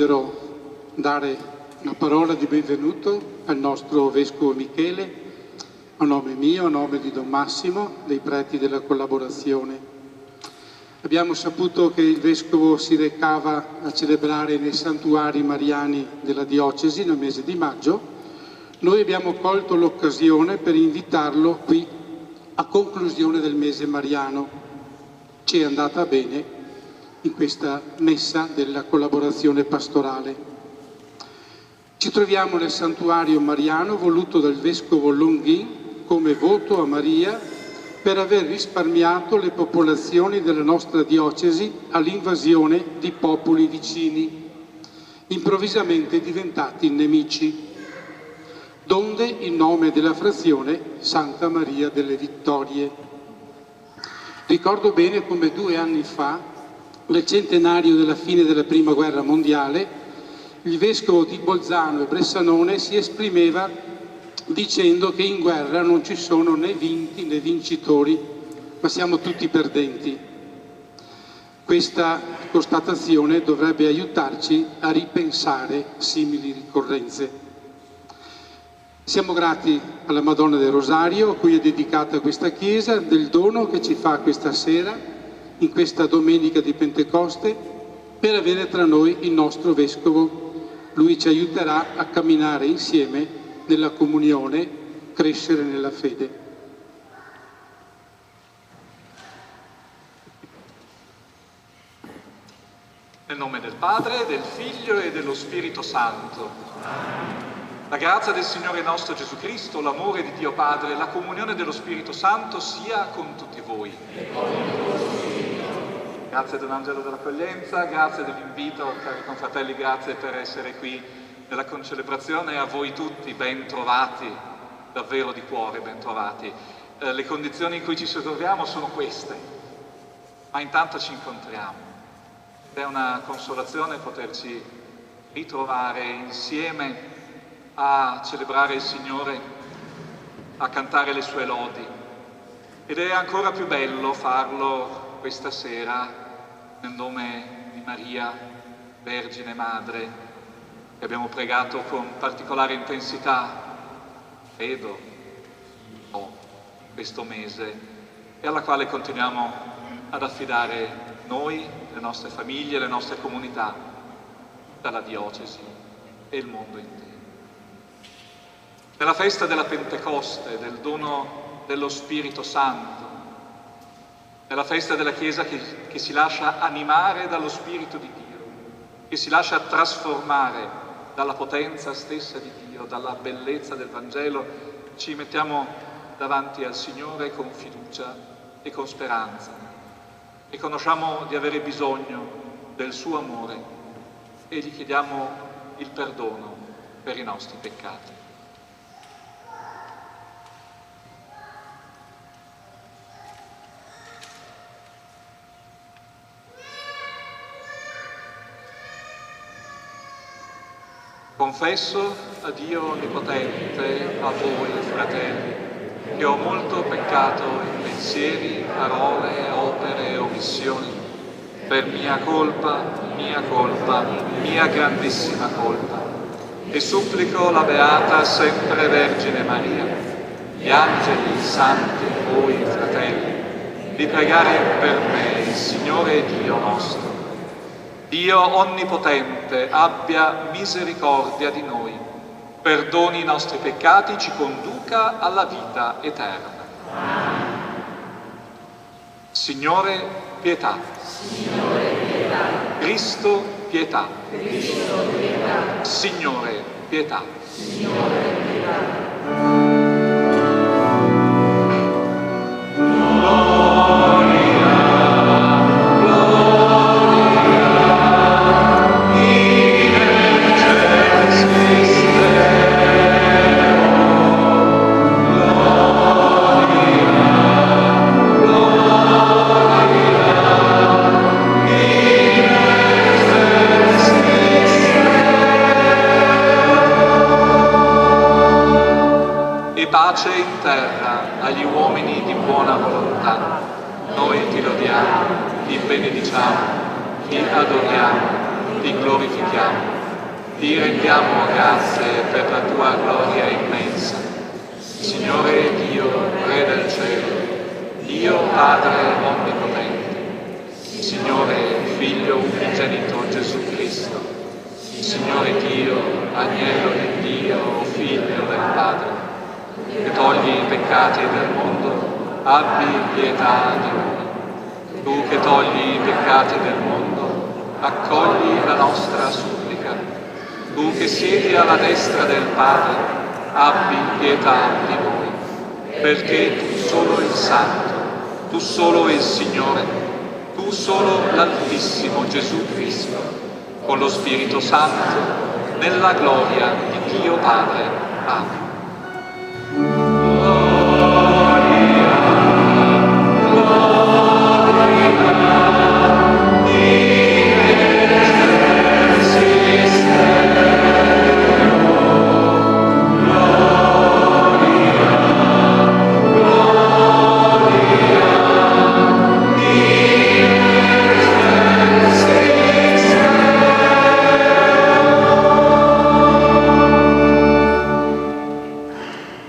desidero dare una parola di benvenuto al nostro Vescovo Michele, a nome mio, a nome di Don Massimo, dei preti della collaborazione. Abbiamo saputo che il Vescovo si recava a celebrare nei santuari mariani della diocesi nel mese di maggio. Noi abbiamo colto l'occasione per invitarlo qui a conclusione del mese mariano. Ci è andata bene in questa messa della collaborazione pastorale. Ci troviamo nel santuario mariano voluto dal Vescovo Longhin come voto a Maria per aver risparmiato le popolazioni della nostra diocesi all'invasione di popoli vicini, improvvisamente diventati nemici, donde il nome della frazione Santa Maria delle Vittorie. Ricordo bene come 2 anni fa, nel centenario della fine della Prima Guerra Mondiale, il Vescovo di Bolzano e Bressanone si esprimeva dicendo che in guerra non ci sono né vinti né vincitori, ma siamo tutti perdenti. Questa constatazione dovrebbe aiutarci a ripensare simili ricorrenze. Siamo grati alla Madonna del Rosario, a cui è dedicata questa chiesa, del dono che ci fa questa sera, in questa domenica di Pentecoste, per avere tra noi il nostro Vescovo. Lui ci aiuterà a camminare insieme nella comunione, crescere nella fede. Nel nome del Padre, del Figlio e dello Spirito Santo. La grazia del Signore nostro Gesù Cristo, l'amore di Dio Padre, la comunione dello Spirito Santo sia con tutti voi. Grazie dell'Angelo dell'accoglienza, grazie dell'invito, cari confratelli, grazie per essere qui nella concelebrazione, e a voi tutti ben trovati, davvero di cuore ben trovati. Le condizioni in cui ci troviamo sono queste, ma intanto ci incontriamo. È una consolazione poterci ritrovare insieme a celebrare il Signore, a cantare le sue lodi. Ed è ancora più bello farlo questa sera nel nome di Maria, Vergine Madre, che abbiamo pregato con particolare intensità, credo, questo mese, e alla quale continuiamo ad affidare noi, le nostre famiglie, le nostre comunità, dalla diocesi e il mondo intero. Nella festa della Pentecoste, del dono dello Spirito Santo, nella festa della Chiesa che si lascia animare dallo Spirito di Dio, che si lascia trasformare dalla potenza stessa di Dio, dalla bellezza del Vangelo, ci mettiamo davanti al Signore con fiducia e con speranza. E conosciamo di avere bisogno del suo amore e gli chiediamo il perdono per i nostri peccati. Confesso a Dio Onnipotente, a voi fratelli, che ho molto peccato in pensieri, parole, opere e omissioni, per mia colpa, mia grandissima colpa. E supplico la Beata sempre Vergine Maria, gli angeli, i santi, voi fratelli, di pregare per me il Signore Dio nostro. Dio Onnipotente abbia misericordia di noi, perdoni i nostri peccati, ci conduca alla vita eterna. Signore, pietà. Signore, pietà. Cristo, pietà. Cristo, pietà. Signore, pietà. Signore, pietà. Pace in terra agli uomini di buona volontà. Noi ti lodiamo, ti benediciamo, ti adoriamo, ti glorifichiamo. Ti rendiamo grazie per la tua gloria immensa. Signore Dio, Re del cielo, Dio Padre onnipotente, Signore Figlio unigenito Gesù Cristo, Signore Dio, Agnello di Dio, Figlio del Padre, che togli i peccati del mondo, abbi pietà di noi. Tu che togli i peccati del mondo, accogli la nostra supplica. Tu che siedi alla destra del Padre, abbi pietà di noi, perché tu solo il Santo, tu solo il Signore, tu solo l'Altissimo Gesù Cristo, con lo Spirito Santo, nella gloria di Dio Padre. Amen.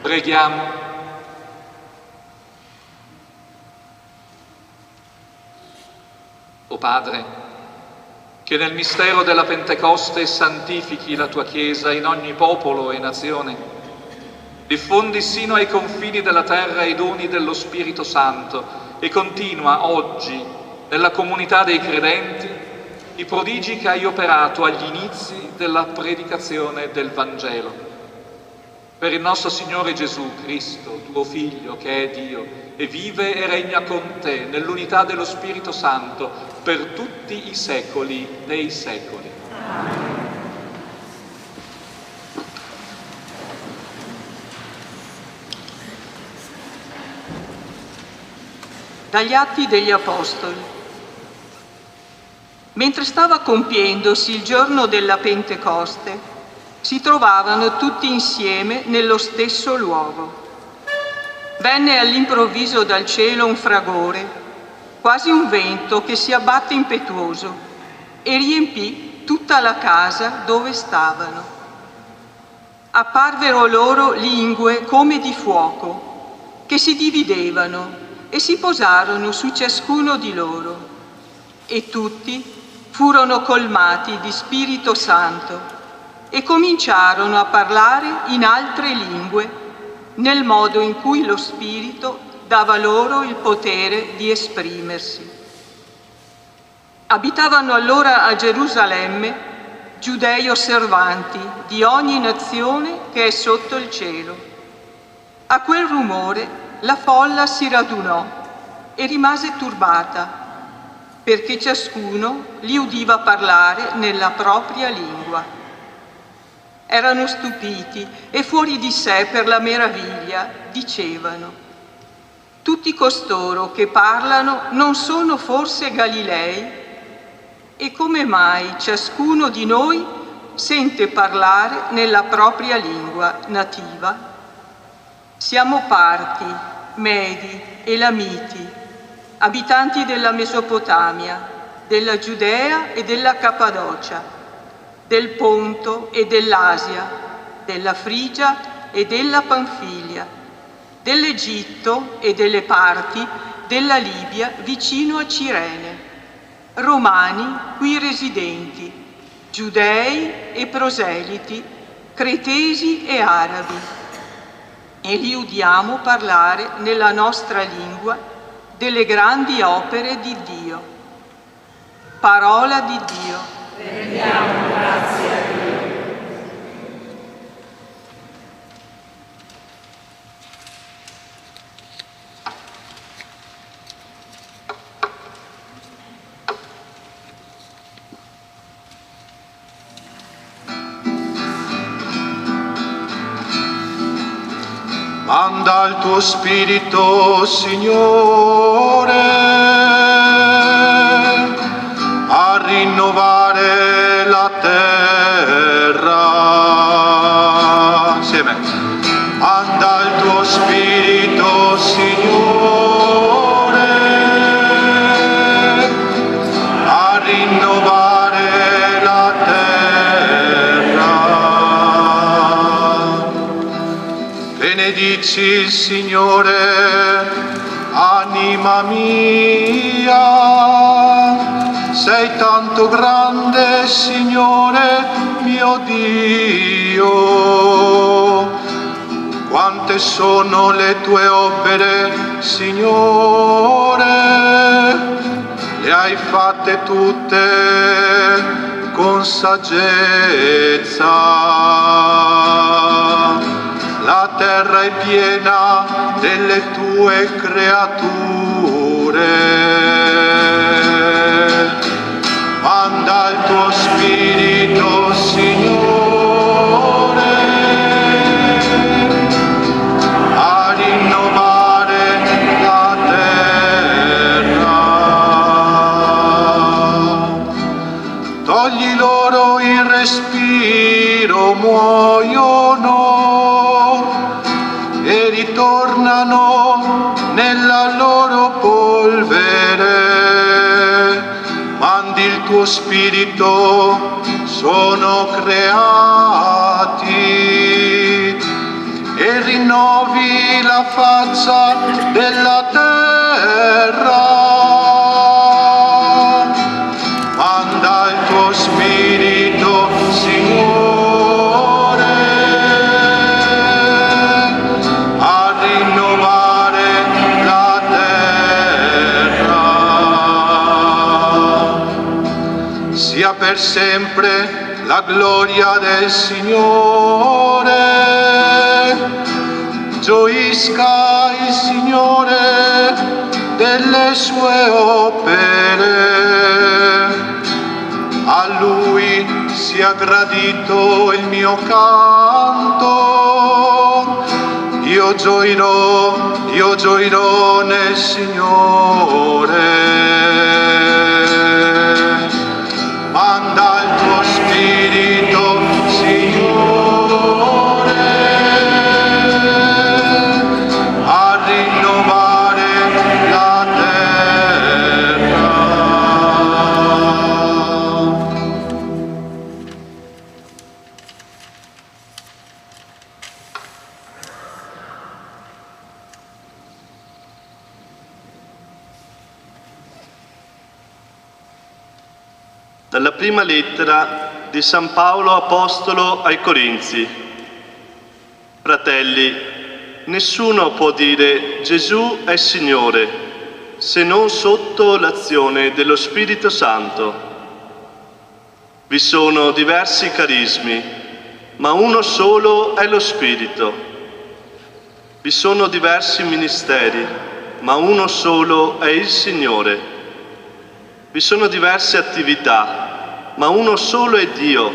Preghiamo. O Padre, che nel mistero della Pentecoste santifichi la tua Chiesa in ogni popolo e nazione, diffondi sino ai confini della terra i doni dello Spirito Santo e continua oggi nella comunità dei credenti i prodigi che hai operato agli inizi della predicazione del Vangelo. Per il nostro Signore Gesù Cristo, tuo Figlio, che è Dio, e vive e regna con te nell'unità dello Spirito Santo per tutti i secoli dei secoli. Amen. Dagli Atti degli Apostoli. Mentre stava compiendosi il giorno della Pentecoste, si trovavano tutti insieme nello stesso luogo. Venne all'improvviso dal cielo un fragore, quasi un vento che si abbatte impetuoso, e riempì tutta la casa dove stavano. Apparvero loro lingue come di fuoco, che si dividevano e si posarono su ciascuno di loro, e tutti furono colmati di Spirito Santo e cominciarono a parlare in altre lingue, nel modo in cui lo Spirito dava loro il potere di esprimersi. Abitavano allora a Gerusalemme giudei osservanti di ogni nazione che è sotto il cielo. A quel rumore la folla si radunò e rimase turbata, perché ciascuno li udiva parlare nella propria lingua. Erano stupiti e fuori di sé per la meraviglia, dicevano: tutti costoro che parlano non sono forse Galilei? E come mai ciascuno di noi sente parlare nella propria lingua nativa? Siamo parti, Medi, Elamiti, abitanti della Mesopotamia, della Giudea e della Cappadocia, del Ponto e dell'Asia, della Frigia e della Panfilia, dell'Egitto e delle parti della Libia vicino a Cirene, romani qui residenti, giudei e proseliti, cretesi e arabi, e li udiamo parlare nella nostra lingua delle grandi opere di Dio. Parola di Dio. Rendiamo grazie a Dio. Manda il tuo Spirito, Signore, a rinnovare la terra. Insieme. Manda il tuo Spirito, Signore, a rinnovare la terra. Anima mia, sei tanto grande, Signore mio Dio. Quante sono le tue opere, Signore, le hai fatte tutte con saggezza. La terra è piena delle tue creature. Manda il tuo spirito, Signore, a rinnovare la terra. Togli loro il respiro, muoiono e ritornano nella loro polvere. Mandi il tuo spirito, sono creati, e rinnovi la faccia della terra. Manda il tuo spirito, Signore, a rinnovare la terra. Sia per sempre la gloria del Signore. Gioisca il Signore delle sue opere. A Lui sia gradito il mio canto. Io gioirò nel Signore. Manda il tuo spirito, Signore, a rinnovare la terra. Dalla prima lettera di San Paolo Apostolo ai Corinzi. Fratelli, nessuno può dire Gesù è Signore se non sotto l'azione dello Spirito Santo. Vi sono diversi carismi, ma uno solo è lo Spirito. Vi sono diversi ministeri, ma uno solo è il Signore. Vi sono diverse attività, ma uno solo è Dio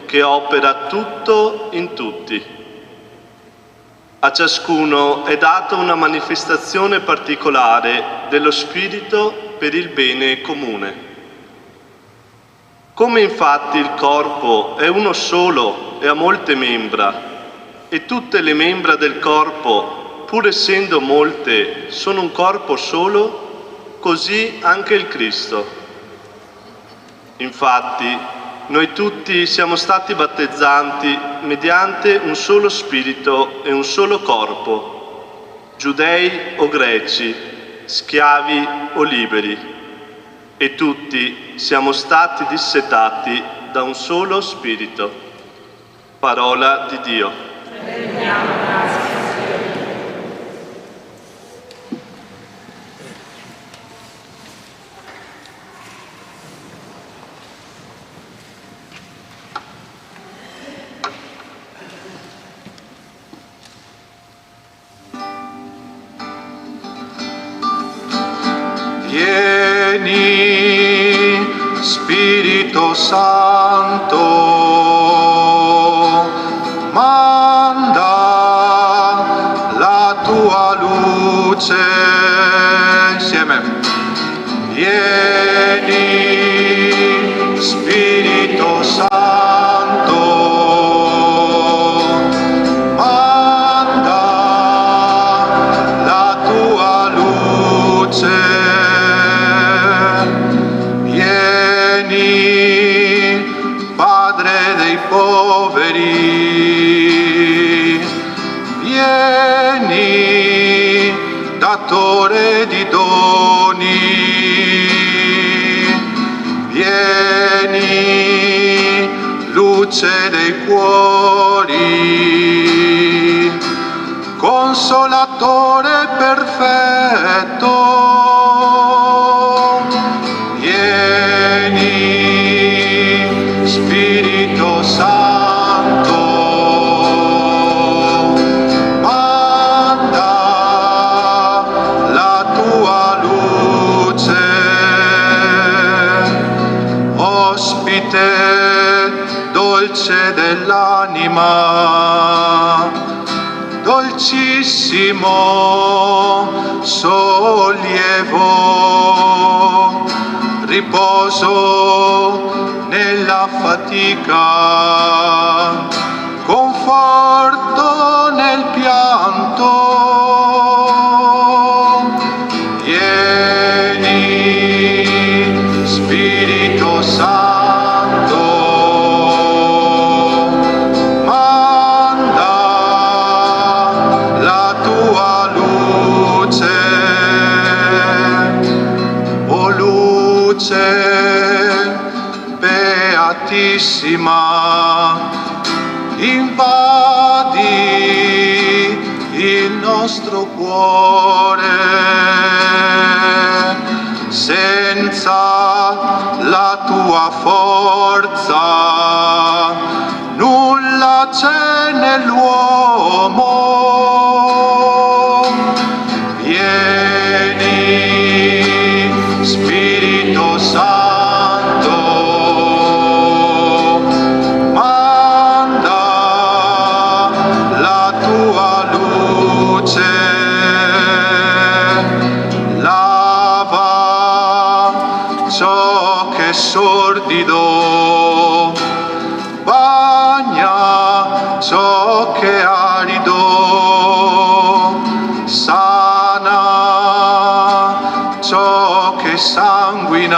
che opera tutto in tutti. A ciascuno è data una manifestazione particolare dello Spirito per il bene comune. Come infatti il corpo è uno solo e ha molte membra, e tutte le membra del corpo, pur essendo molte, sono un corpo solo, così anche il Cristo. Infatti, noi tutti siamo stati battezzati mediante un solo Spirito e un solo corpo, giudei o greci, schiavi o liberi, e tutti siamo stati dissetati da un solo Spirito. Parola di Dio. Rendiamo grazie. Vieni, Spirito Santo, manda la tua luce. Insieme. Vieni, Spirito Santo, manda la tua luce. Padre dei poveri, vieni, datore di doni. cuori, Consolatore perfetto, vieni, Spirito Santo, manda la tua luce, ospite dolce dell'anima, dolcissimo sollievo, riposo nella fatica, conforto nel pianto. Vieni, Spirito Santo, manda la tua luce, o luce beatissima, invadi il nostro cuore. Senza la tua forza nulla c'è nell'uomo. Vieni, Spirito Santo, manda la tua luce, lava ciò che è sordido, bagna ciò che è arido, sana ciò che sanguina,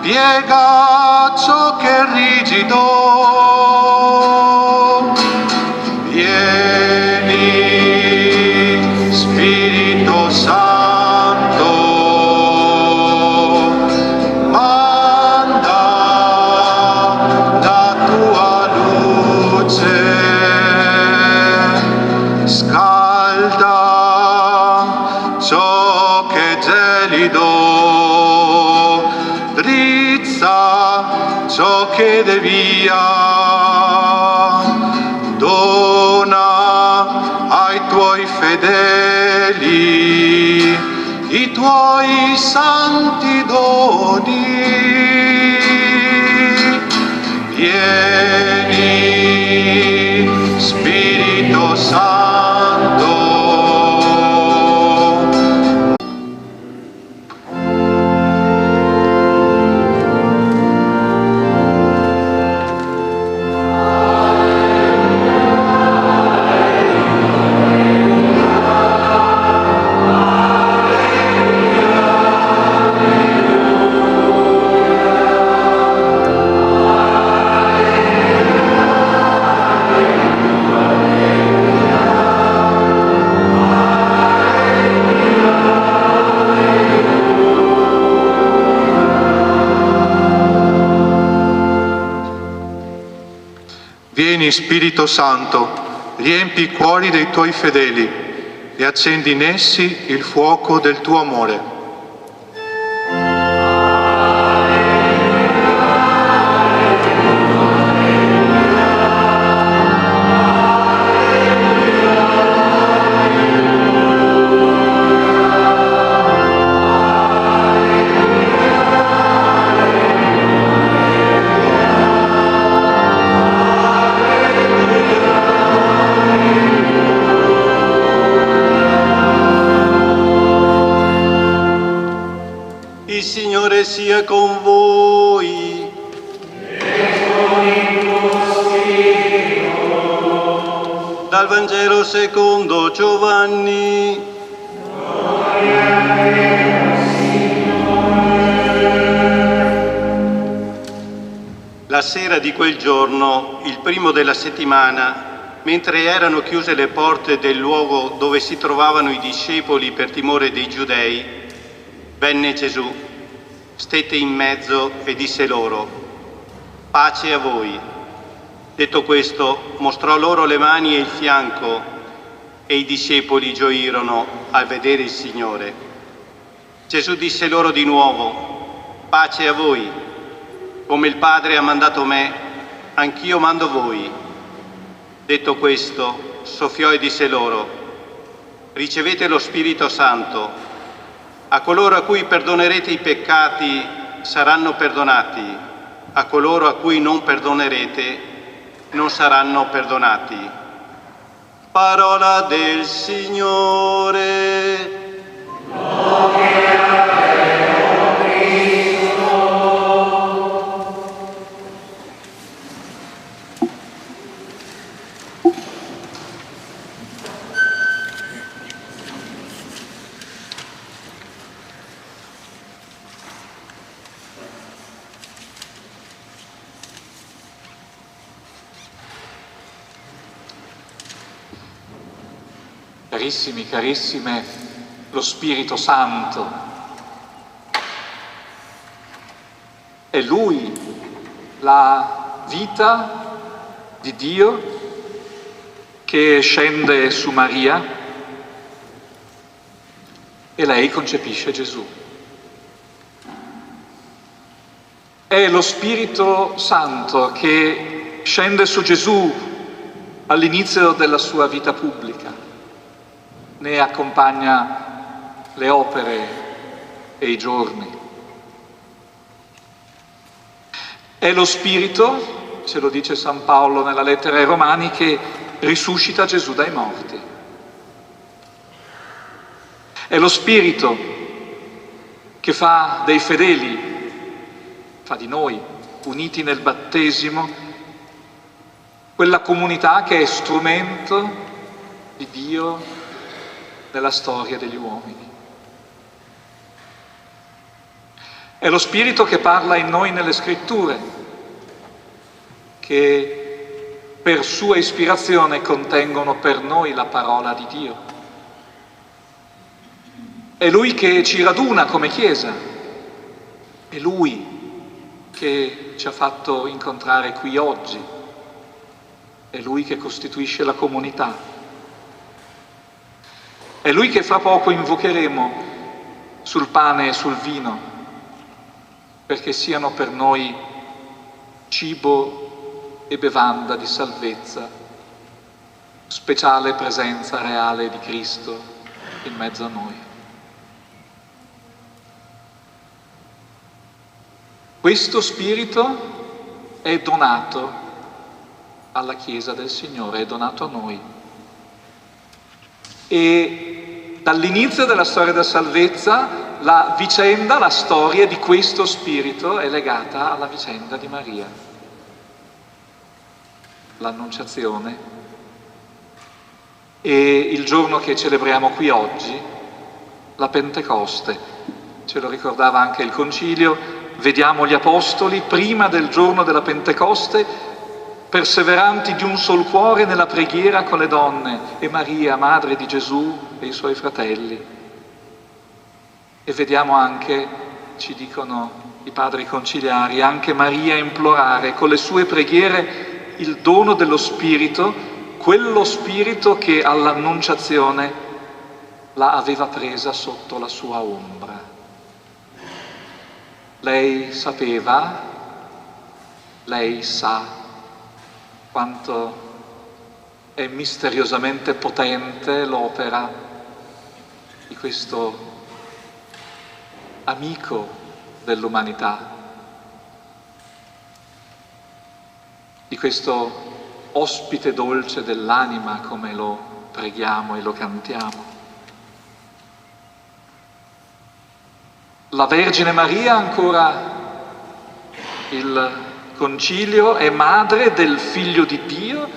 piega ciò che è rigido. Vieni, Spirito Santo, manda la tua luce, scalda ciò che è gelido, drizza ciò che devia, dona ai tuoi fedeli i tuoi santi doni. Vieni, Spirito Santo, vieni, Spirito Santo, riempi i cuori dei tuoi fedeli e accendi in essi il fuoco del tuo amore. Il Signore sia con voi. Dal Vangelo secondo Giovanni. La sera di quel giorno, il primo della settimana, mentre erano chiuse le porte del luogo dove si trovavano i discepoli per timore dei giudei, venne Gesù, stette in mezzo e disse loro: pace a voi. Detto questo, mostrò loro le mani e il fianco, e i discepoli gioirono al vedere il Signore. Gesù disse loro di nuovo: pace a voi, come il Padre ha mandato me, anch'io mando voi. Detto questo, soffiò e disse loro: ricevete lo Spirito Santo. A coloro a cui perdonerete i peccati saranno perdonati, a coloro a cui non perdonerete non saranno perdonati. Parola del Signore. Carissimi, carissime, lo Spirito Santo è Lui, la vita di Dio che scende su Maria e lei concepisce Gesù. È lo Spirito Santo che scende su Gesù all'inizio della sua vita pubblica. Ne accompagna le opere e i giorni. È lo Spirito, ce lo dice San Paolo nella lettera ai Romani, che risuscita Gesù dai morti. È lo Spirito che fa dei fedeli, fa di noi, uniti nel battesimo, quella comunità che è strumento di Dio nella storia degli uomini. È lo Spirito che parla in noi nelle Scritture, che per sua ispirazione contengono per noi la parola di Dio. È Lui che ci raduna come Chiesa, è Lui che ci ha fatto incontrare qui oggi, è Lui che costituisce la comunità. È Lui che fra poco invocheremo sul pane e sul vino, perché siano per noi cibo e bevanda di salvezza, speciale presenza reale di Cristo in mezzo a noi. Questo Spirito è donato alla Chiesa del Signore, è donato a noi. E dall'inizio della storia della salvezza la vicenda, la storia di questo Spirito è legata alla vicenda di Maria. L'Annunciazione e il giorno che celebriamo qui oggi, la Pentecoste. Ce lo ricordava anche il Concilio, vediamo gli Apostoli prima del giorno della Pentecoste perseveranti di un sol cuore nella preghiera con le donne e Maria, madre di Gesù e i suoi fratelli. E vediamo anche, ci dicono i padri conciliari, anche Maria implorare con le sue preghiere il dono dello Spirito, quello Spirito che all'Annunciazione la aveva presa sotto la sua ombra. Lei sapeva, lei sa quanto è misteriosamente potente l'opera di questo amico dell'umanità, di questo ospite dolce dell'anima, come lo preghiamo e lo cantiamo. La Vergine Maria, ancora il Concilio, è madre del Figlio di Dio,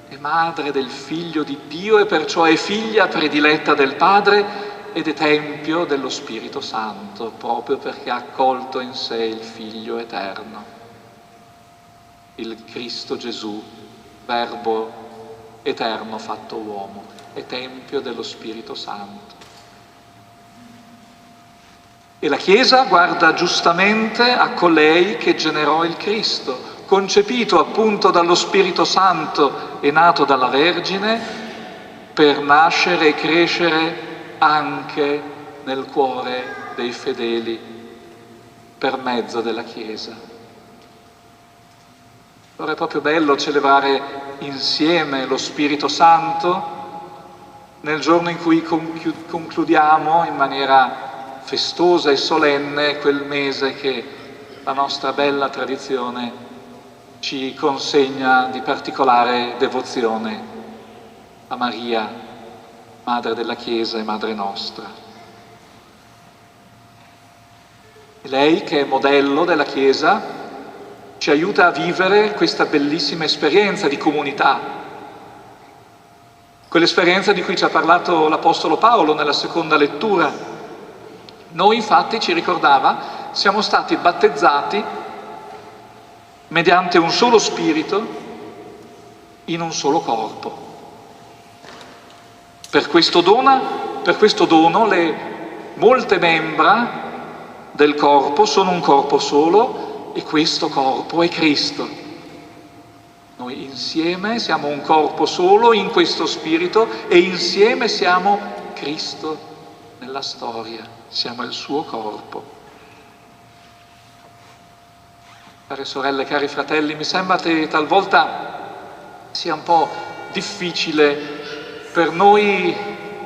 è madre del Figlio di Dio e perciò è figlia prediletta del Padre ed è tempio dello Spirito Santo, proprio perché ha accolto in sé il Figlio eterno, il Cristo Gesù, Verbo eterno fatto uomo, è tempio dello Spirito Santo. E la Chiesa guarda giustamente a colei che generò il Cristo, concepito appunto dallo Spirito Santo e nato dalla Vergine, per nascere e crescere anche nel cuore dei fedeli per mezzo della Chiesa. Allora è proprio bello celebrare insieme lo Spirito Santo nel giorno in cui concludiamo in maniera festosa e solenne quel mese che la nostra bella tradizione ci consegna di particolare devozione a Maria, Madre della Chiesa e Madre nostra. E lei, che è modello della Chiesa, ci aiuta a vivere questa bellissima esperienza di comunità, quell'esperienza di cui ci ha parlato l'Apostolo Paolo nella seconda lettura. Noi infatti, ci ricordava, siamo stati battezzati mediante un solo Spirito in un solo corpo. Per questo dono le molte membra del corpo sono un corpo solo e questo corpo è Cristo. Noi insieme siamo un corpo solo in questo Spirito e insieme siamo Cristo nella storia, siamo il suo corpo. Care sorelle, cari fratelli, mi sembra che talvolta sia un po' difficile per noi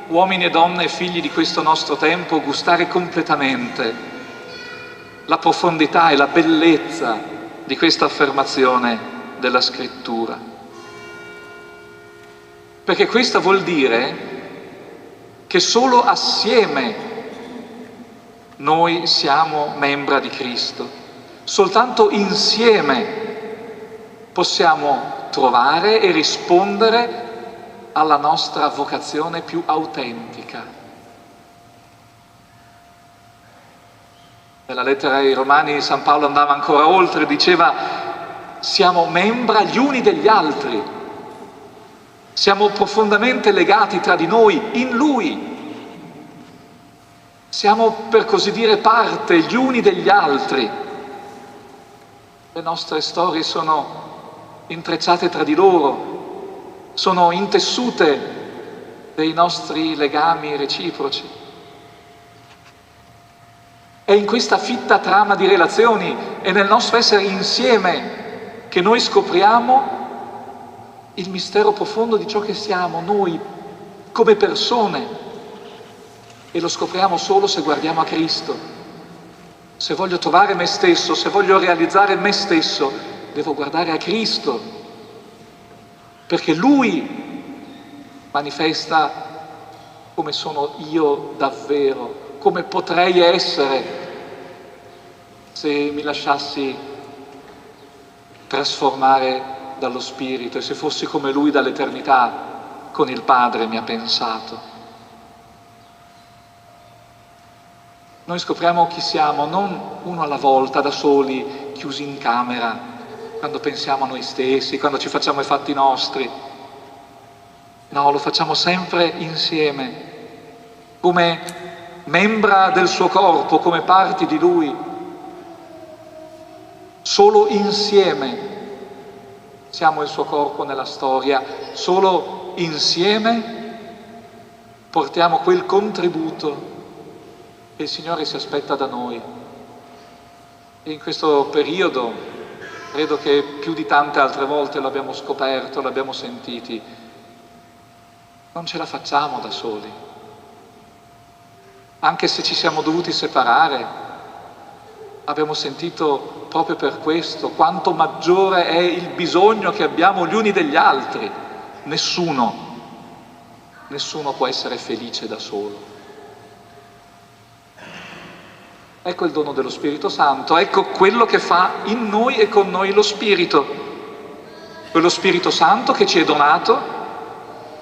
uomini e donne, figli di questo nostro tempo, gustare completamente la profondità e la bellezza di questa affermazione della Scrittura. Perché questa vuol dire che solo assieme noi siamo membra di Cristo, soltanto insieme possiamo trovare e rispondere alla nostra vocazione più autentica. Nella lettera ai Romani San Paolo andava ancora oltre, diceva: siamo membra gli uni degli altri, siamo profondamente legati tra di noi in Lui, siamo per così dire parte gli uni degli altri. Le nostre storie sono intrecciate tra di loro, sono intessute dei nostri legami reciproci. È in questa fitta trama di relazioni e nel nostro essere insieme che noi scopriamo il mistero profondo di ciò che siamo noi come persone, e lo scopriamo solo se guardiamo a Cristo. Se voglio trovare me stesso, se voglio realizzare me stesso, devo guardare a Cristo, perché Lui manifesta come sono io davvero, come potrei essere se mi lasciassi trasformare dallo Spirito e se fossi come Lui dall'eternità con il Padre mi ha pensato. Noi scopriamo chi siamo non uno alla volta, da soli, chiusi in camera, quando pensiamo a noi stessi, quando ci facciamo i fatti nostri. No, lo facciamo sempre insieme, come membra del suo corpo, come parti di Lui. Solo insieme siamo il suo corpo nella storia, solo insieme portiamo quel contributo che il Signore si aspetta da noi. E in questo periodo, credo che più di tante altre volte lo abbiamo scoperto, l'abbiamo sentiti, non ce la facciamo da soli. Anche se ci siamo dovuti separare, abbiamo sentito proprio per questo quanto maggiore è il bisogno che abbiamo gli uni degli altri. Nessuno può essere felice da solo. Ecco il dono dello Spirito Santo, ecco quello che fa in noi e con noi lo Spirito. Quello Spirito Santo che ci è donato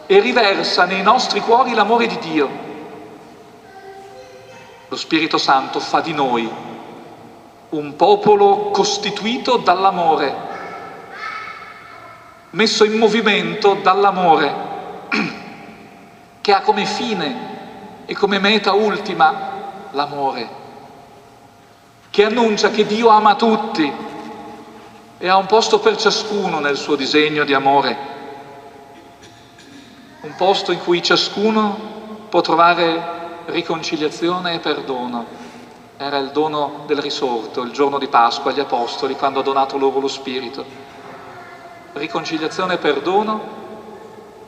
e riversa nei nostri cuori l'amore di Dio. Lo Spirito Santo fa di noi un popolo costituito dall'amore, messo in movimento dall'amore, che ha come fine e come meta ultima l'amore, che annuncia che Dio ama tutti e ha un posto per ciascuno nel suo disegno di amore, un posto in cui ciascuno può trovare riconciliazione e perdono. Era il dono del risorto, il giorno di Pasqua, agli Apostoli, quando ha donato loro lo Spirito. Riconciliazione e perdono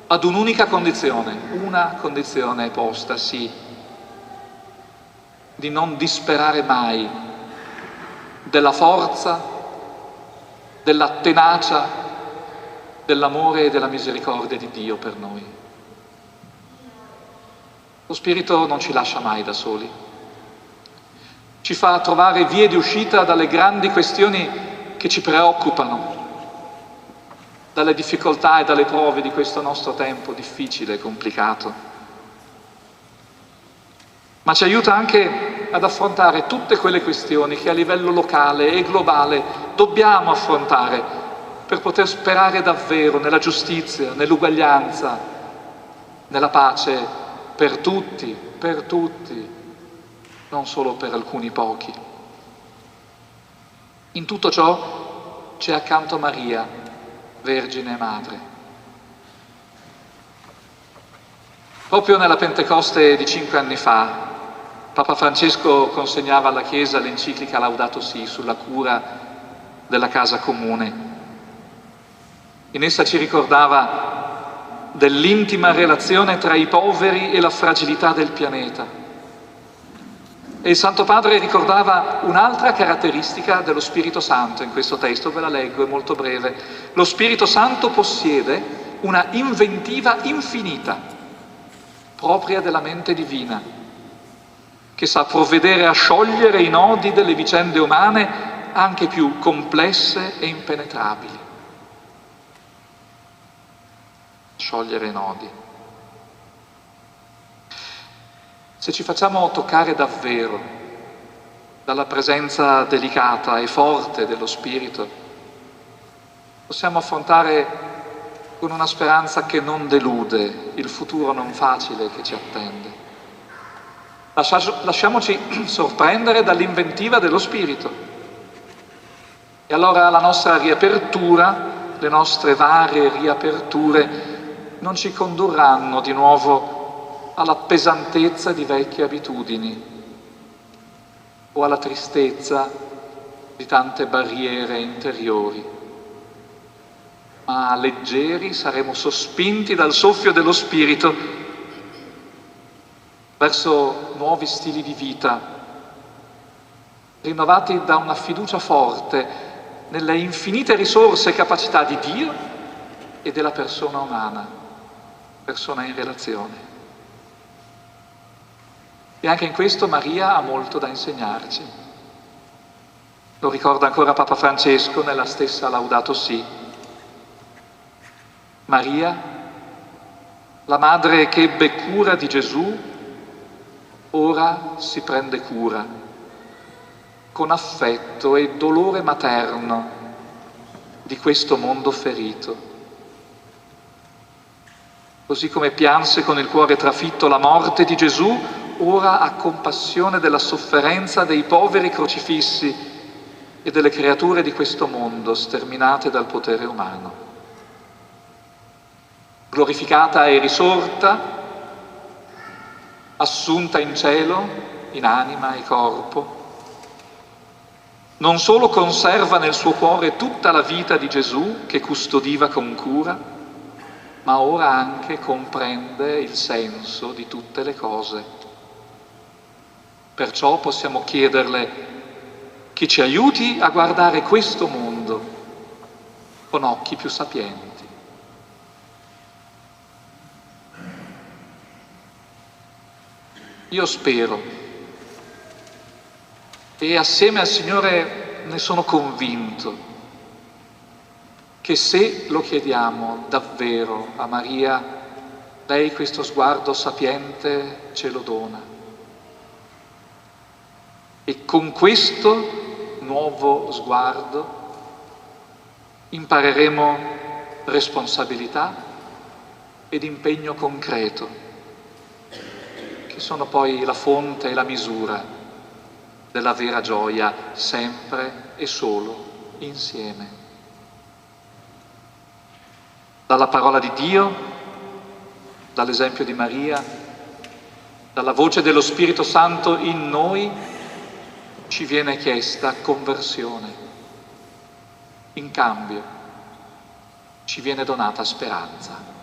ad un'unica condizione, una condizione posta, sì, di non disperare mai della forza, della tenacia, dell'amore e della misericordia di Dio per noi. Lo Spirito non ci lascia mai da soli, ci fa trovare vie di uscita dalle grandi questioni che ci preoccupano, dalle difficoltà e dalle prove di questo nostro tempo difficile e complicato. Ma ci aiuta anche ad affrontare tutte quelle questioni che a livello locale e globale dobbiamo affrontare per poter sperare davvero nella giustizia, nell'uguaglianza, nella pace per tutti, non solo per alcuni pochi. In tutto ciò c'è accanto Maria, Vergine e Madre. Proprio nella Pentecoste di 5 anni fa, Papa Francesco consegnava alla Chiesa l'enciclica Laudato Si sulla cura della casa comune. In essa ci ricordava dell'intima relazione tra i poveri e la fragilità del pianeta. E il Santo Padre ricordava un'altra caratteristica dello Spirito Santo in questo testo, ve la leggo, è molto breve. Lo Spirito Santo possiede una inventiva infinita, propria della mente divina, che sa provvedere a sciogliere i nodi delle vicende umane anche più complesse e impenetrabili. Sciogliere i nodi. Se ci facciamo toccare davvero dalla presenza delicata e forte dello Spirito, possiamo affrontare con una speranza che non delude il futuro non facile che ci attende. Lasciamoci sorprendere dall'inventiva dello Spirito. E allora la nostra riapertura, le nostre varie riaperture, non ci condurranno di nuovo alla pesantezza di vecchie abitudini o alla tristezza di tante barriere interiori, ma leggeri saremo sospinti dal soffio dello Spirito verso nuovi stili di vita, rinnovati da una fiducia forte nelle infinite risorse e capacità di Dio e della persona umana, persona in relazione. E anche in questo Maria ha molto da insegnarci. Lo ricorda ancora Papa Francesco nella stessa Laudato Si. Maria, la madre che ebbe cura di Gesù, ora si prende cura, con affetto e dolore materno, di questo mondo ferito. Così come pianse con il cuore trafitto la morte di Gesù, ora ha compassione della sofferenza dei poveri crocifissi e delle creature di questo mondo sterminate dal potere umano. Glorificata e risorta, assunta in cielo, in anima e corpo, non solo conserva nel suo cuore tutta la vita di Gesù che custodiva con cura, ma ora anche comprende il senso di tutte le cose. Perciò possiamo chiederle che ci aiuti a guardare questo mondo con occhi più sapienti. Io spero, e assieme al Signore ne sono convinto, che se lo chiediamo davvero a Maria, lei questo sguardo sapiente ce lo dona. E con questo nuovo sguardo impareremo responsabilità ed impegno concreto, che sono poi la fonte e la misura della vera gioia, sempre e solo insieme. dalla parola di Dio, dall'esempio di Maria, dalla voce dello Spirito Santo in noi, ci viene chiesta conversione. In cambio ci viene donata speranza.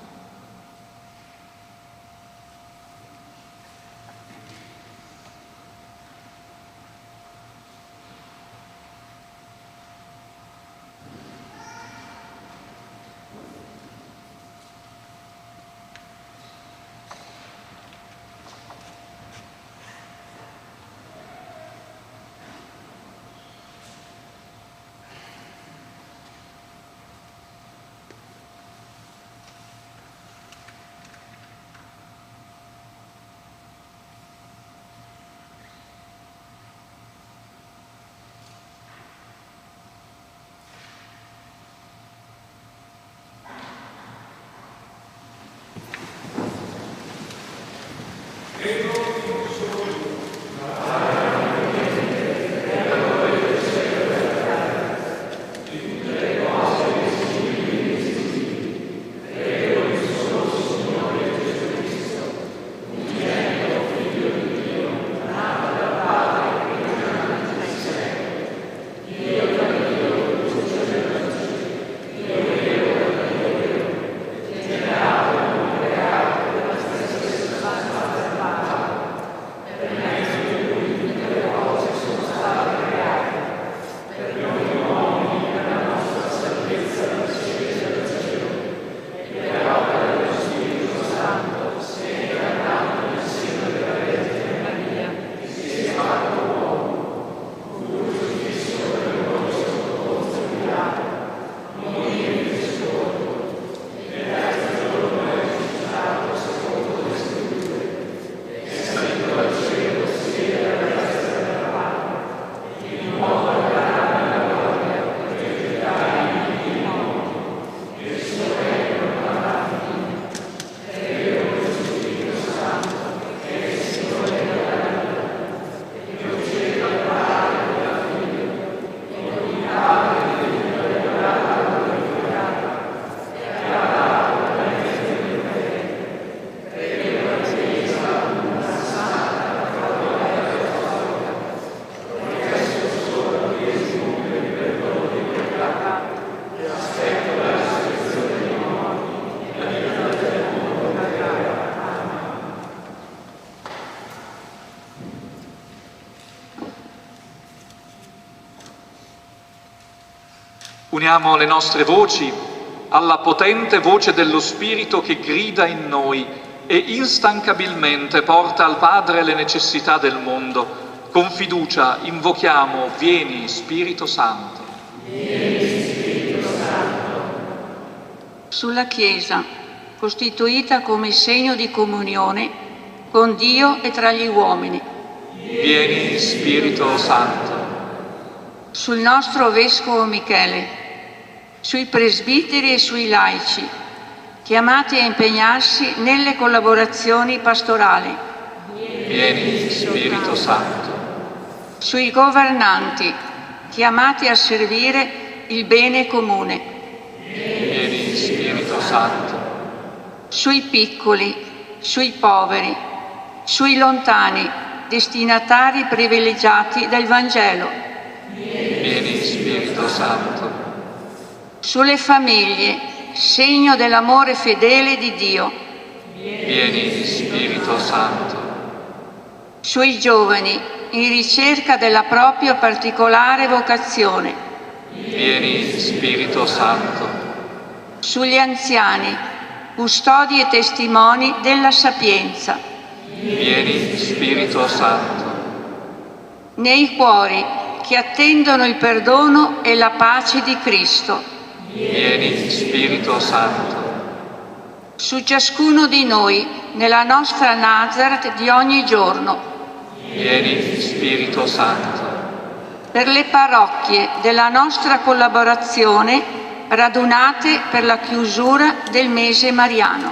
Uniamo le nostre voci alla potente voce dello Spirito che grida in noi e instancabilmente porta al Padre le necessità del mondo. Con fiducia invochiamo: vieni Spirito Santo. Vieni Spirito Santo. Sulla Chiesa, costituita come segno di comunione con Dio e tra gli uomini. Vieni Spirito Santo. Sul nostro Vescovo Michele, sui presbiteri e sui laici, chiamati a impegnarsi nelle collaborazioni pastorali. Vieni Spirito Santo. Sui governanti, chiamati a servire il bene comune. Vieni Spirito Santo. Sui piccoli, sui poveri, sui lontani, destinatari privilegiati del Vangelo. Vieni Spirito Santo. Sulle famiglie, segno dell'amore fedele di Dio. Vieni Spirito Santo. Sui giovani, in ricerca della propria particolare vocazione. Vieni Spirito Santo. Sugli anziani, custodi e testimoni della sapienza. Vieni Spirito Santo. Nei cuori che attendono il perdono e la pace di Cristo. Vieni Spirito Santo. Su ciascuno di noi, nella nostra Nazareth di ogni giorno. Vieni Spirito Santo. Per le parrocchie della nostra collaborazione radunate per la chiusura del mese mariano.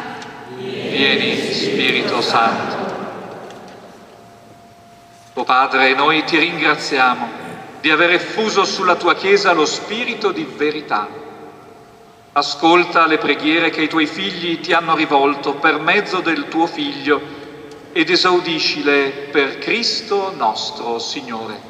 Vieni Spirito Santo. O Padre, noi ti ringraziamo di aver effuso sulla tua Chiesa lo spirito di verità. Ascolta le preghiere che i tuoi figli ti hanno rivolto per mezzo del tuo Figlio ed esaudiscile per Cristo nostro Signore.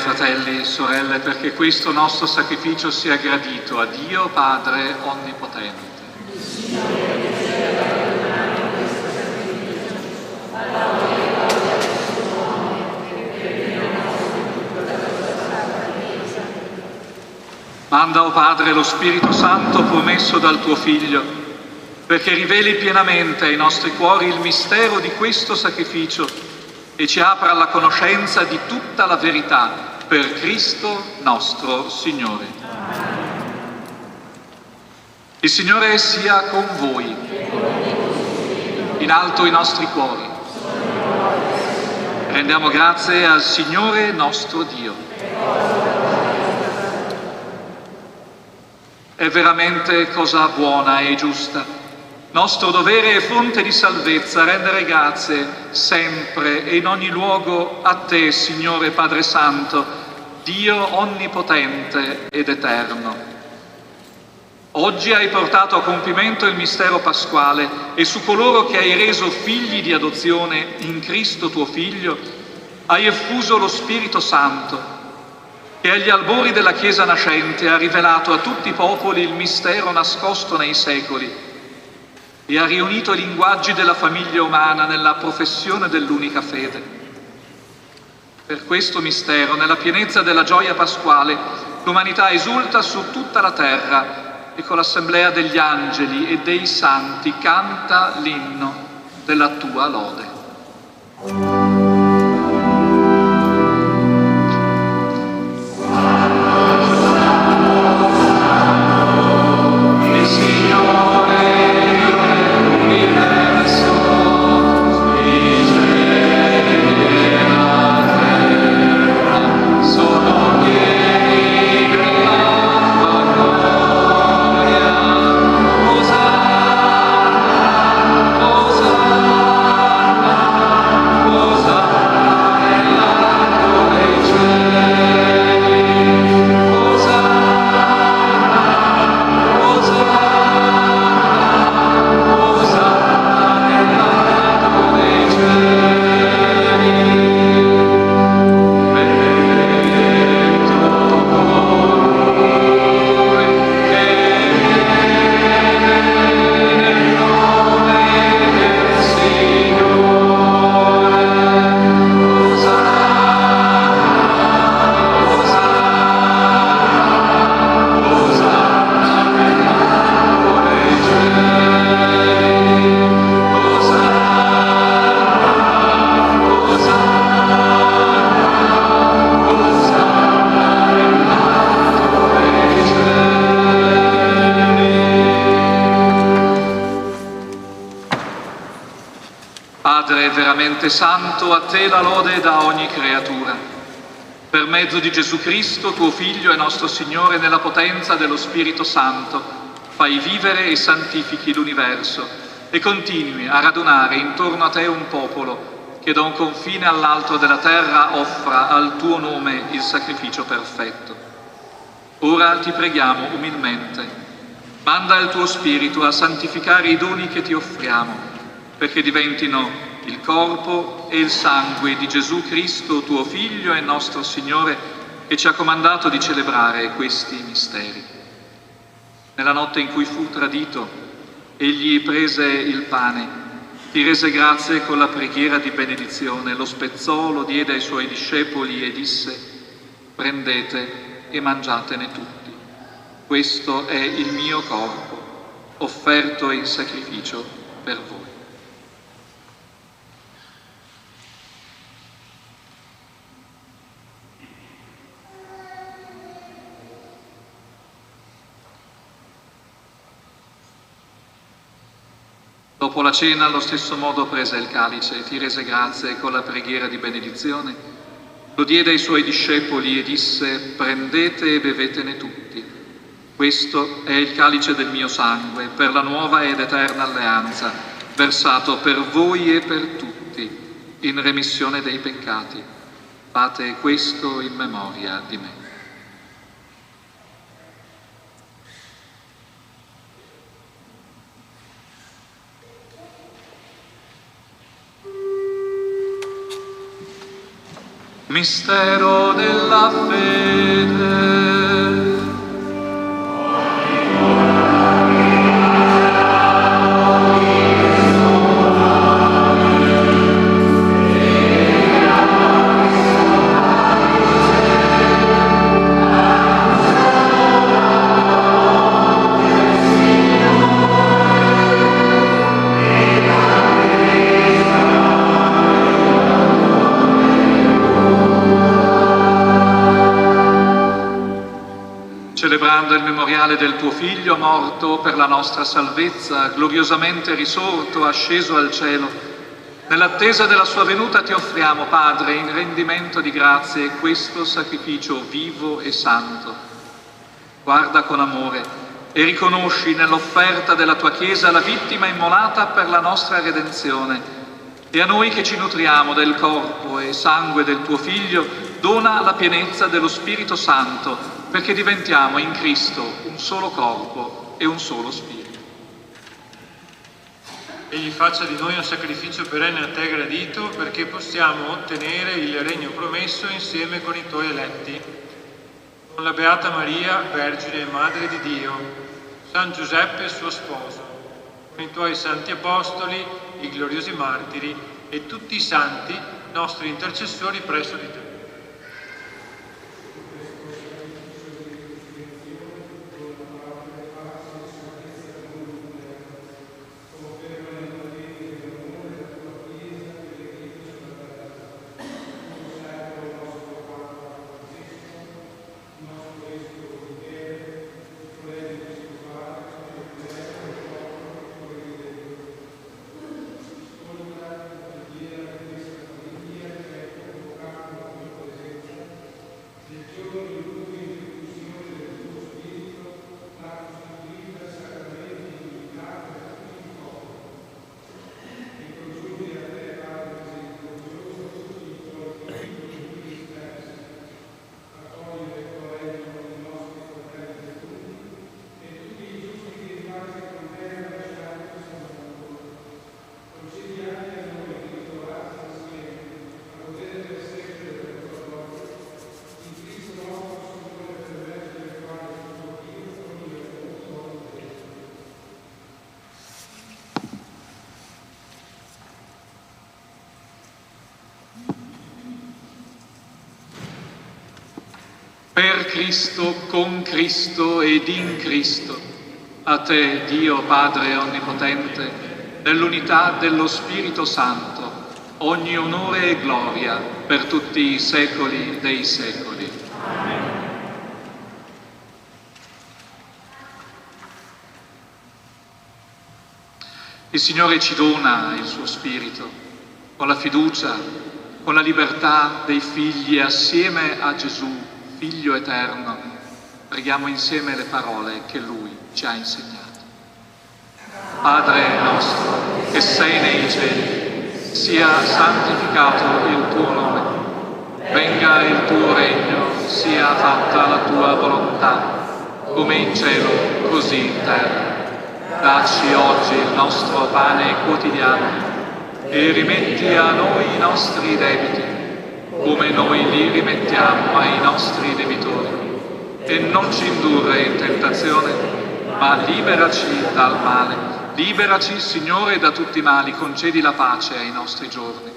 Fratelli e sorelle, perché questo nostro sacrificio sia gradito a Dio Padre Onnipotente. Manda, o Padre, lo Spirito Santo promesso dal tuo Figlio, perché riveli pienamente ai nostri cuori il mistero di questo sacrificio e ci apra alla conoscenza di tutta la verità per Cristo nostro Signore. Il Signore sia con voi. In alto i nostri cuori. Rendiamo grazie al Signore nostro Dio. È veramente cosa buona e giusta, nostro dovere e fonte di salvezza, rendere grazie sempre e in ogni luogo a Te, Signore Padre Santo, Dio onnipotente ed eterno. Oggi hai portato a compimento il mistero pasquale e su coloro che hai reso figli di adozione in Cristo tuo Figlio hai effuso lo Spirito Santo, che agli albori della Chiesa nascente ha rivelato a tutti i popoli il mistero nascosto nei secoli e ha riunito i linguaggi della famiglia umana nella professione dell'unica fede. Per questo mistero, nella pienezza della gioia pasquale, l'umanità esulta su tutta la terra e con l'assemblea degli angeli e dei santi canta l'inno della tua lode. Hosanna, Padre veramente santo, a te la lode da ogni creatura. Per mezzo di Gesù Cristo, tuo Figlio e nostro Signore, nella potenza dello Spirito Santo, fai vivere e santifichi l'universo e continui a radunare intorno a te un popolo che da un confine all'altro della terra offra al tuo nome il sacrificio perfetto. Ora ti preghiamo umilmente, manda il tuo Spirito a santificare i doni che ti offriamo, perché diventino il corpo e il sangue di Gesù Cristo, tuo Figlio e nostro Signore, che ci ha comandato di celebrare questi misteri. Nella notte in cui fu tradito, egli prese il pane, ti rese grazie con la preghiera di benedizione, lo spezzò, lo diede ai suoi discepoli e disse: prendete e mangiatene tutti. Questo è il mio corpo, offerto in sacrificio per voi. Dopo la cena, allo stesso modo, prese il calice, ti rese grazie con la preghiera di benedizione, lo diede ai suoi discepoli e disse: prendete e bevetene tutti. Questo è il calice del mio sangue, per la nuova ed eterna alleanza, versato per voi e per tutti, in remissione dei peccati. Fate questo in memoria di me. Mistero della fede. Celebrando il memoriale del tuo Figlio, morto per la nostra salvezza, gloriosamente risorto, asceso al cielo, nell'attesa della sua venuta ti offriamo, Padre, in rendimento di grazie, questo sacrificio vivo e santo. Guarda con amore e riconosci nell'offerta della tua Chiesa la vittima immolata per la nostra redenzione, e a noi che ci nutriamo del corpo e sangue del tuo Figlio dona la pienezza dello Spirito Santo, perché diventiamo in Cristo un solo corpo e un solo spirito. Egli faccia di noi un sacrificio perenne a te gradito, perché possiamo ottenere il regno promesso insieme con i tuoi eletti. Con la Beata Maria, Vergine e Madre di Dio, San Giuseppe suo sposo, con i tuoi santi apostoli, i gloriosi martiri e tutti i santi, nostri intercessori presso di te. Per Cristo, con Cristo ed in Cristo, a te, Dio Padre Onnipotente, nell'unità dello Spirito Santo, ogni onore e gloria per tutti i secoli dei secoli. Amen. Il Signore ci dona il suo Spirito con la fiducia, con la libertà dei figli assieme a Gesù, Figlio eterno, preghiamo insieme le parole che Lui ci ha insegnato. Padre nostro, che sei nei cieli, sia santificato il tuo nome. Venga il tuo regno, sia fatta la tua volontà, come in cielo, così in terra. Dacci oggi il nostro pane quotidiano e rimetti a noi i nostri debiti, come noi li rimettiamo ai nostri debitori. E non ci indurre in tentazione, ma liberaci dal male. Liberaci, Signore, da tutti i mali, concedi la pace ai nostri giorni.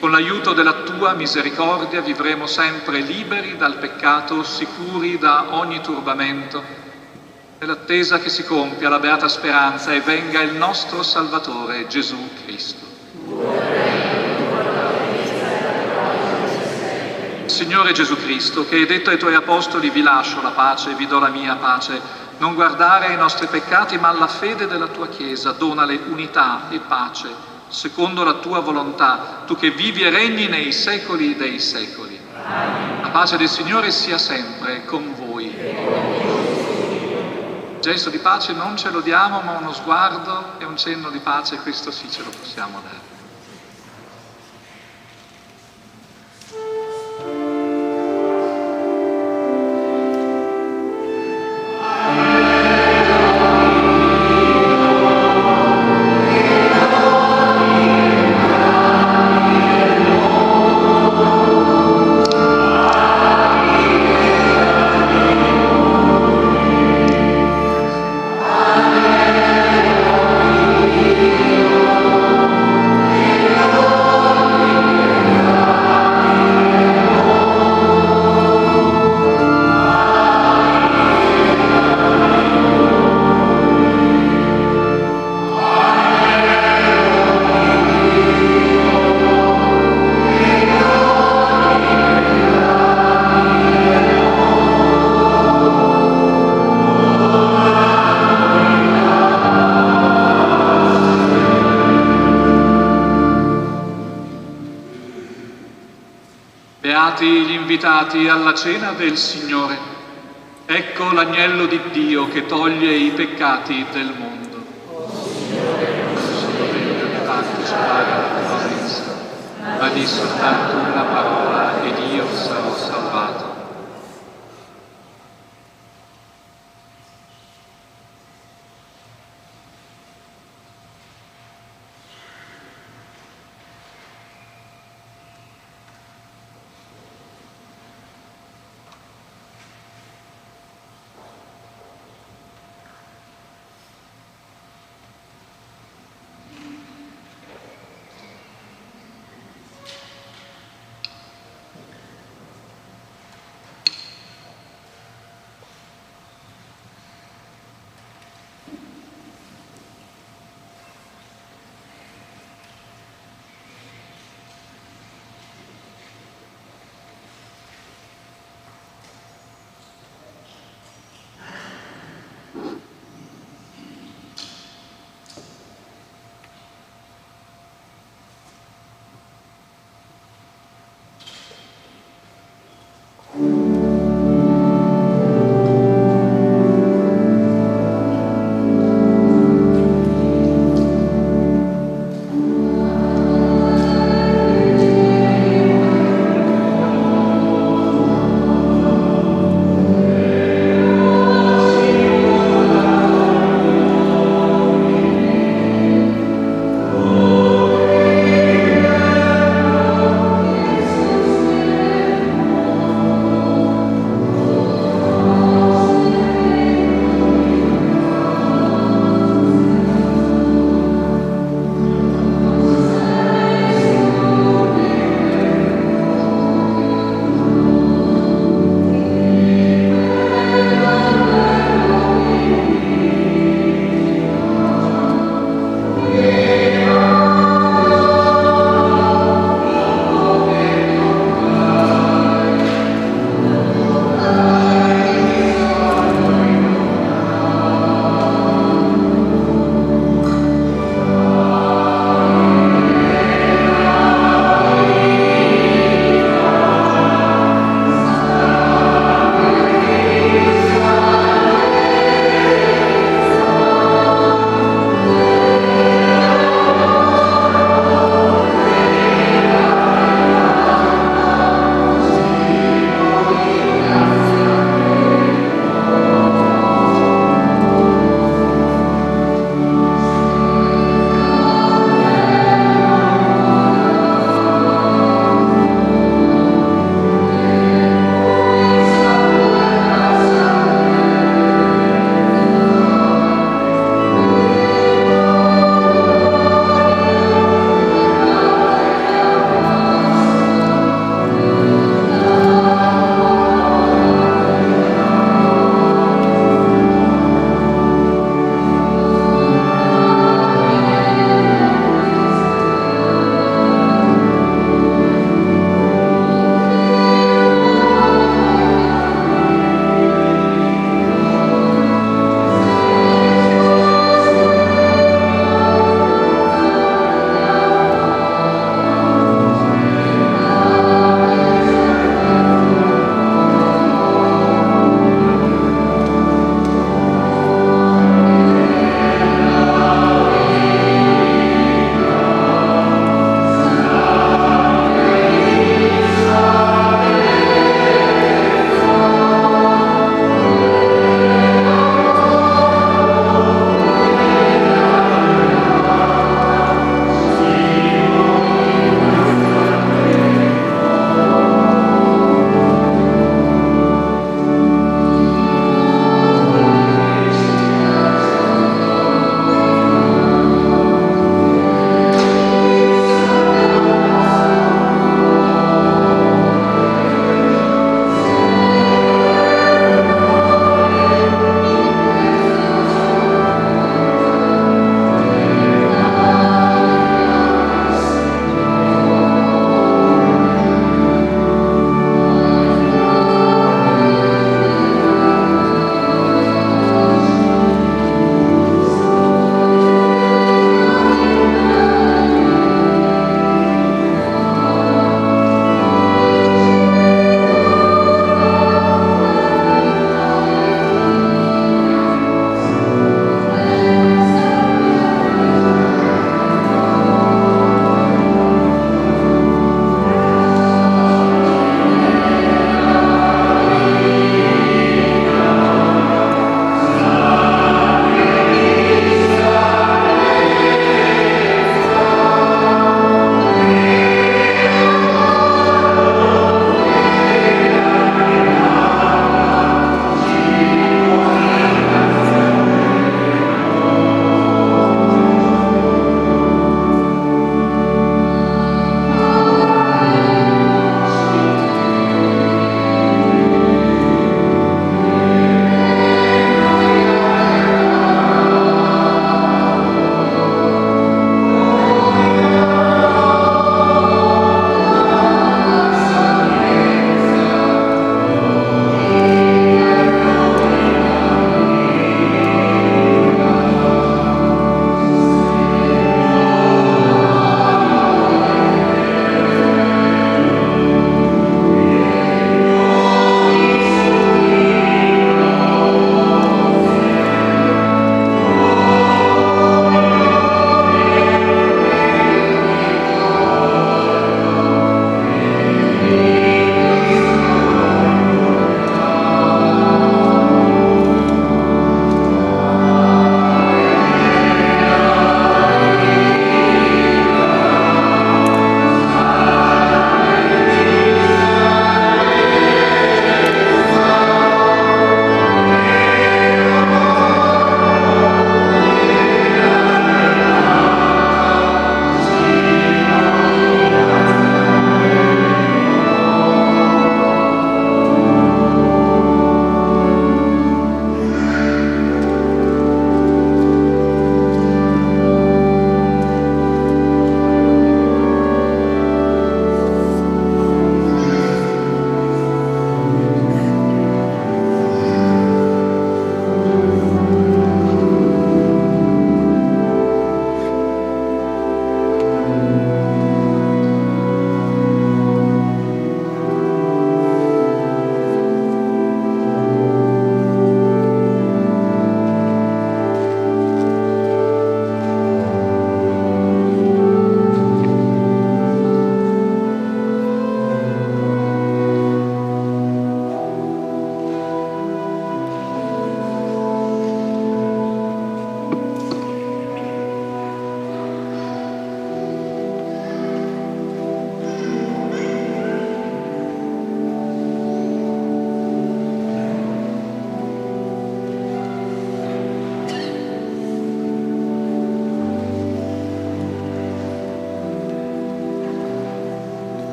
Con l'aiuto della tua misericordia vivremo sempre liberi dal peccato, sicuri da ogni turbamento, nell'attesa che si compia la beata speranza e venga il nostro Salvatore, Gesù Cristo. Signore Gesù Cristo, che hai detto ai tuoi apostoli: vi lascio la pace, vi do la mia pace, non guardare ai nostri peccati ma alla fede della tua Chiesa, donale unità e pace, secondo la tua volontà, tu che vivi e regni nei secoli dei secoli. La pace del Signore sia sempre con voi. Gesto di pace non ce lo diamo, ma uno sguardo e un cenno di pace, questo sì ce lo possiamo dare. Beati gli invitati alla cena del Signore. Ecco l'agnello di Dio che toglie i peccati del mondo. Sono degno di partecipare alla tua mensa, ma di soltanto una parola ed io sarò salvato.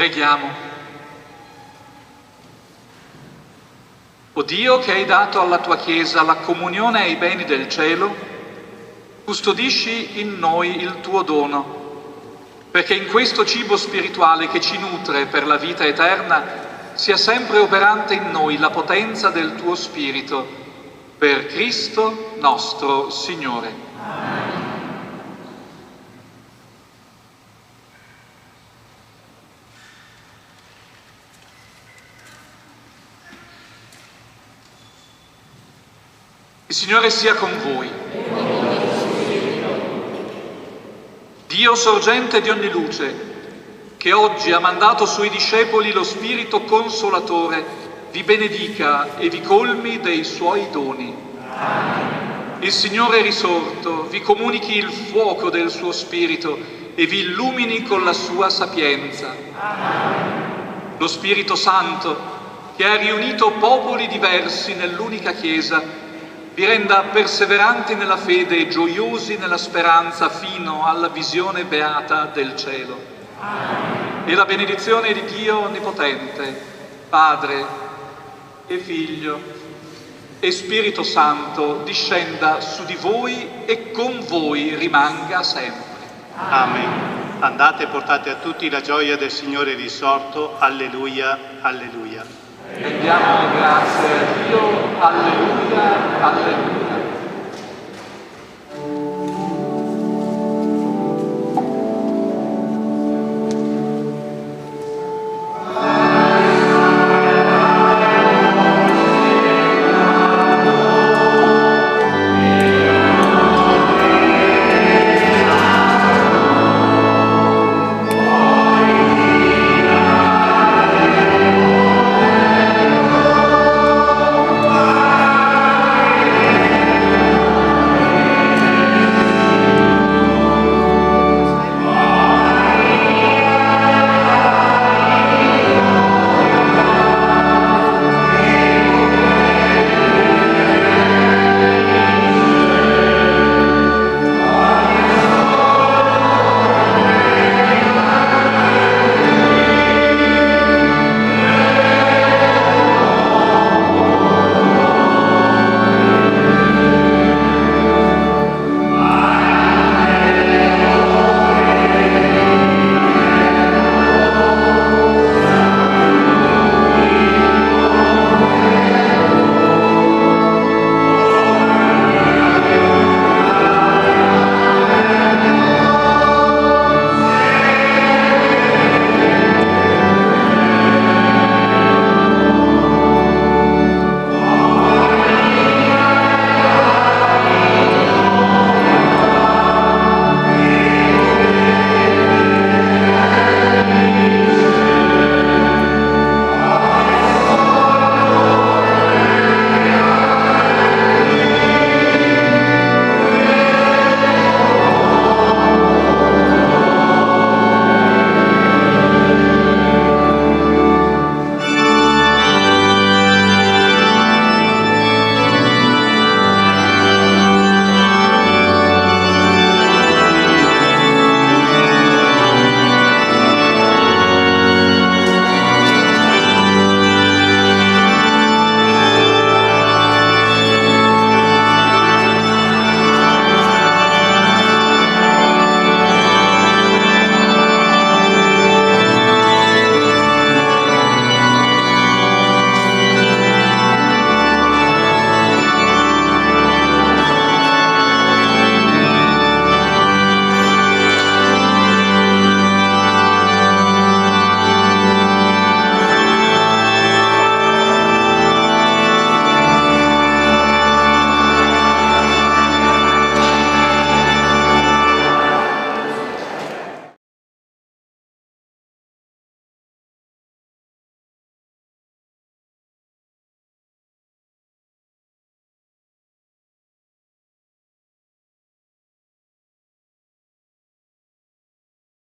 Preghiamo. O Dio, che hai dato alla tua Chiesa la comunione ai beni del cielo, custodisci in noi il tuo dono, perché in questo cibo spirituale che ci nutre per la vita eterna sia sempre operante in noi la potenza del tuo Spirito, per Cristo nostro Signore. Amen. Il Signore sia con voi. Dio, sorgente di ogni luce, che oggi ha mandato sui discepoli lo Spirito Consolatore, vi benedica e vi colmi dei suoi doni. Amen. Il Signore risorto vi comunichi il fuoco del suo Spirito e vi illumini con la sua sapienza. Amen. Lo Spirito Santo, che ha riunito popoli diversi nell'unica Chiesa, vi renda perseveranti nella fede e gioiosi nella speranza fino alla visione beata del cielo. Amen. E la benedizione di Dio Onnipotente, Padre e Figlio e Spirito Santo discenda su di voi e con voi rimanga sempre. Amen. Andate e portate a tutti la gioia del Signore risorto. Alleluia, alleluia. Rendiamo le grazie a Dio. Alleluia, alleluia.